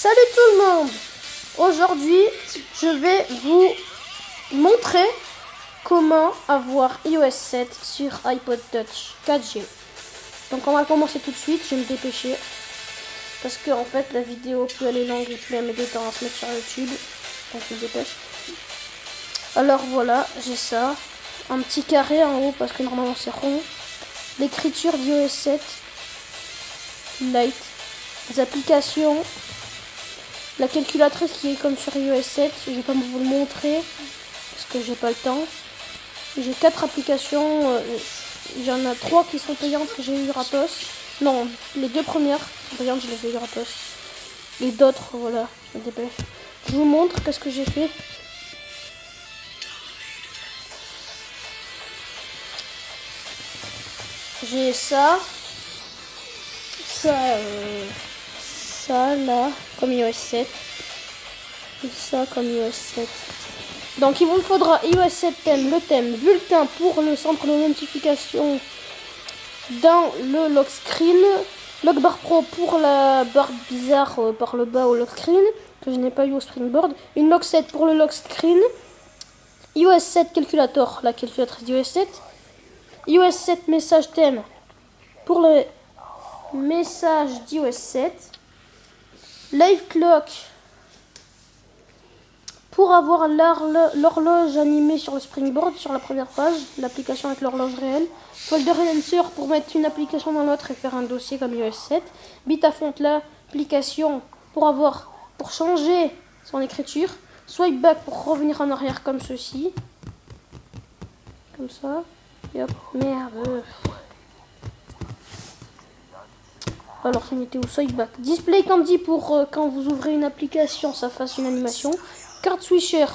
Salut tout le monde. Aujourd'hui, je vais vous montrer comment avoir iOS 7 sur iPod Touch 4G. Donc on va commencer tout de suite, je vais me dépêcher. Parce que en fait la vidéo, plus elle est longue et plus elle met du temps à se mettre sur YouTube. Donc je me dépêche. Alors voilà, j'ai ça. Un petit carré en haut parce que normalement c'est rond. L'écriture d'iOS 7 Lite. Les applications. La calculatrice qui est comme sur iOS 7. Je vais pas vous le montrer parce que j'ai pas le temps. J'ai 4 applications. Il y en a 3 qui sont payantes que j'ai eu gratos. Non, les 2 premières sont payantes, je les ai eu gratos. Les d'autres, voilà, je me dépêche. Je vous montre qu'est-ce que j'ai fait. J'ai ça là, comme iOS 7. Et ça comme iOS 7. Donc il vous faudra iOS 7 thème, le thème, bulletin pour le centre de notification dans le lock screen, lock bar pro pour la barre bizarre par le bas au lock screen, que je n'ai pas eu au Springboard, une lock 7 pour le lock screen, iOS 7 calculator, la calculatrice d'iOS 7, iOS 7 message thème pour le message d'iOS 7, live clock pour avoir l'horloge animée sur le Springboard, sur la première page, l'application avec l'horloge réelle. Folder Enhancer pour mettre une application dans l'autre et faire un dossier comme iOS 7. Bitafont, l'application pour changer son écriture. Swipe back pour revenir en arrière comme ceci. Comme ça. Et hop, merde. Alors, on était au swipe back. Display Candy pour quand vous ouvrez une application, ça fasse une animation. Card Switcher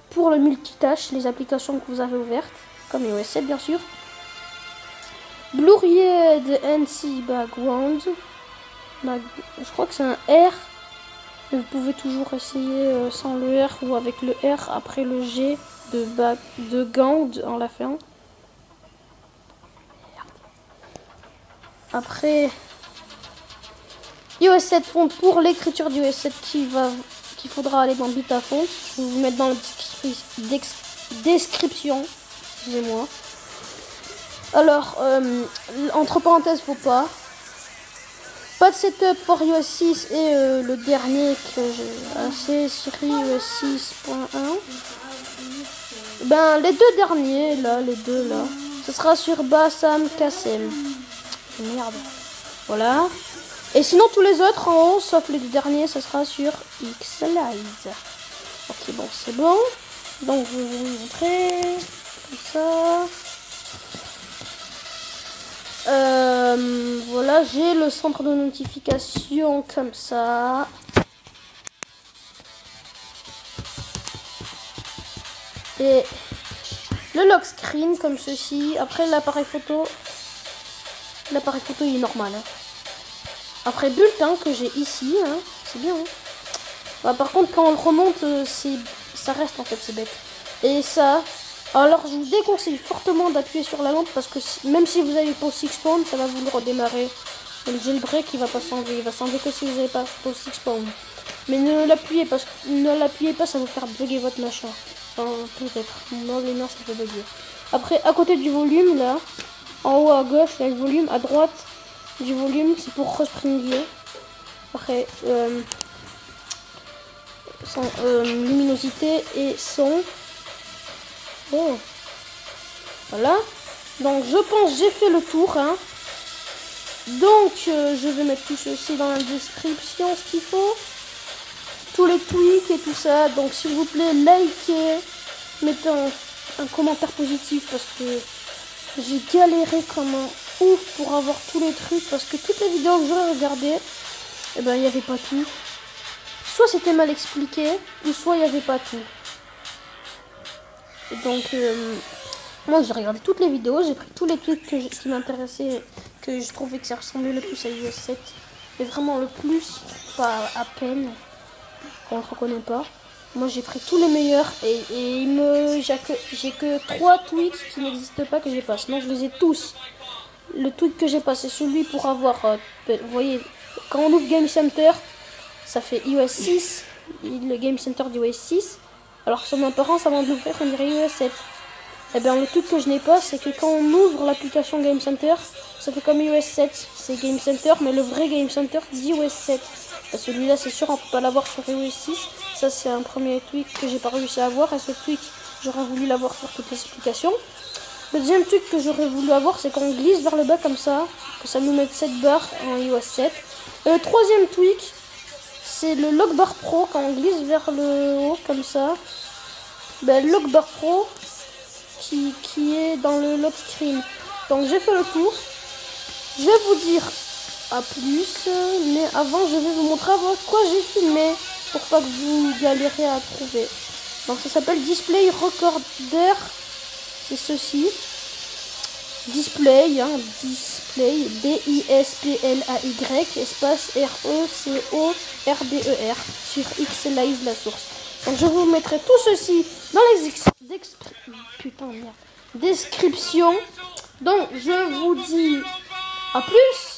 pour le multitâche, les applications que vous avez ouvertes, comme iOS 7 bien sûr. Blurred NC Background. Je crois que c'est un R. Mais vous pouvez toujours essayer sans le R ou avec le R après le G de Gand en la fin. Après iOS 7 font pour l'écriture d'iOS 7 qu'il faudra aller dans Bitafont. Je vais vous mettre dans la description. Excusez-moi. Alors, entre parenthèses, faut pas. Pas de setup pour iOS 6 et le dernier que j'ai assez sur iOS 6.1. Ben, les deux derniers, là, ce sera sur Bassam Kassem. Merde. Voilà. Et sinon, tous les autres en haut, sauf les deux derniers, ce sera sur Xlize. Ok, bon, c'est bon. Donc, je vais vous montrer. Comme ça. Voilà, j'ai le centre de notification comme ça. Et le lock screen comme ceci. Après, l'appareil photo il est normal. Hein. Après, bulletin que j'ai ici, hein, c'est bien. Hein. Bah, par contre, quand on le remonte, ça reste en fait, c'est bête. Et ça, alors je vous déconseille fortement d'appuyer sur la lampe parce que même si vous avez Post 6 Pound, ça va vous le redémarrer. Le jailbreak, il va pas s'enlever. Il va s'enlever que si vous n'avez pas Post 6 Pound. Mais ne l'appuyez pas, ça va faire bugger votre machin. Enfin, peut-être. Moi, les mains, ça fait bugger. Après, à côté du volume, là, en haut à gauche, il y a le volume. À droite du volume, c'est pour respringuer. Après, luminosité et son. Oh. Voilà. Donc, je pense que j'ai fait le tour. Hein. Donc, je vais mettre tout ceci dans la description, ce qu'il faut. Tous les tweaks et tout ça. Donc, s'il vous plaît, likez. Mettez un commentaire positif parce que j'ai galéré comme un ouf pour avoir tous les trucs. Parce que toutes les vidéos que j'aurais regardées, eh ben, il n'y avait pas tout. Soit c'était mal expliqué, ou soit il n'y avait pas tout. Et donc, moi j'ai regardé toutes les vidéos, j'ai pris tous les trucs qui m'intéressaient, que je trouvais que ça ressemblait le plus à iOS 7. Mais vraiment le plus, pas à peine, qu'on ne reconnaît pas. Moi j'ai pris tous les meilleurs et j'ai que 3 tweaks qui n'existent pas que j'ai pas. Sinon je les ai tous. Le tweak que j'ai pas, c'est celui pour avoir, vous voyez, quand on ouvre Game Center, ça fait iOS 6, le Game Center d'iOS 6. Alors sur mon apparence, avant de l'ouvrir, on dirait iOS 7. Et bien le truc que je n'ai pas, c'est que quand on ouvre l'application Game Center, ça fait comme iOS 7. C'est Game Center, mais le vrai Game Center d'iOS 7. Celui-là, c'est sûr, on peut pas l'avoir sur iOS 6. Ça, c'est un premier tweak que j'ai pas réussi à avoir. Et ce tweak, j'aurais voulu l'avoir pour toutes les applications. Le deuxième truc que j'aurais voulu avoir, c'est qu'on glisse vers le bas comme ça, que ça nous mette 7 barres en iOS 7. Et le troisième tweak, c'est le Lock Bar Pro, quand on glisse vers le haut comme ça. Ben, le Lock Bar Pro qui est dans le lock screen. Donc j'ai fait le tour. Je vais vous dire à plus, mais avant je vais vous montrer avec quoi j'ai filmé pour pas que vous galérez à trouver. Donc ça s'appelle Display Recorder. C'est ceci. Display, Display, D-I-S-P-L-A-Y, espace R-E-C-O-R-D-E-R, sur Xlize la source. Donc je vous mettrai tout ceci dans les description. Donc je vous dis à plus.